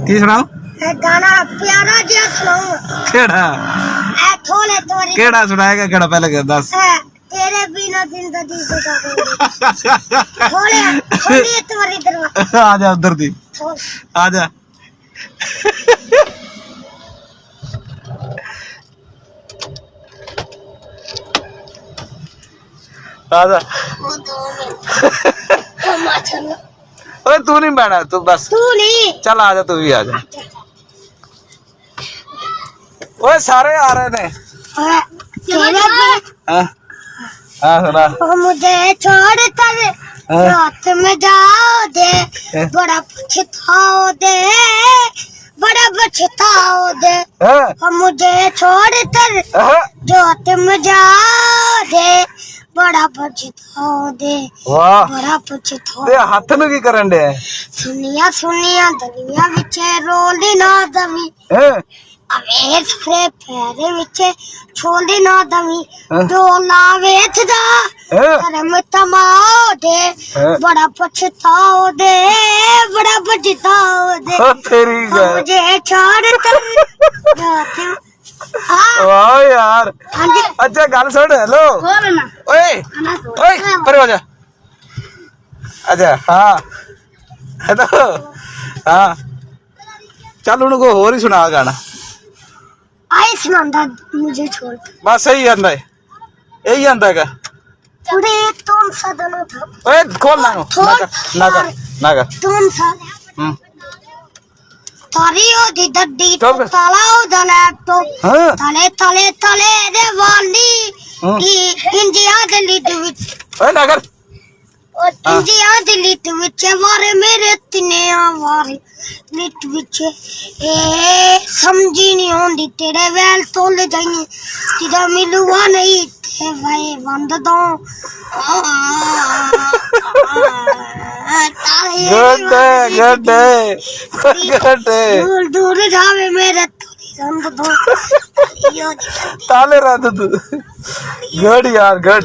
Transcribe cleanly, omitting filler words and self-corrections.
की सुनाओ गाना प्यारा जिहा सुनाओ केड़ा ए थोड़े तोरी केड़ा सुनाएगा केड़ा पहले कर दस तेरे बिना जिंदगी गुजारेंगे थोड़े थोड़ी तोरी दरवाजा आ जा उधर दी आ जा आ जा ओए तू नहीं बैठा तू बस तू नहीं चल आ जा तू भी आ जा ओए सारे आ रहे ने सुना मुझे छोड़ कर रात में जाओ दे बड़ा पछताओ दे बड़ा पछताओ दे मुझे छोड़ कर रात में जाओ दे बड़ा पछताओ दे वाह बड़ा पछताओ ते हाथ नु की करन दे सुनिया सुनिया दुनिया विच रोली ना दवी अवेस फ्रे पैरे विच छोली ना दवी जो लावेथदा करम तमाओ दे बड़ा पछताओ दे बड़ा पछताओ दे तेरी मुझे छोड़ कर वाह यार अच्छा गल सुन हेलो ओए ओए परे हो जा अच्छा हाँ हेलो हाँ चल उनको होर ही सुना गाना आई सुनांदा मुझे छोड़ बस यही आंदा है यही आंदा है थोड़े तुम सदनो था ओए खोल ना ना तुम सा तारी ओदी दड्डी तो ताला ओदा लैपटॉप तले तले तले दे वाली इंडिया दे लीड विच ओए नगर इंडिया दे लीड विच वारे मेरे तिने वारे लीड विच ए समझी नहीं होंदी तेरे वैल तोल जाइए तिदा मिलुआ नहीं थे भाई बंद दो दूर दूर जावे मेरे ताले रंद तू गुड यार गुड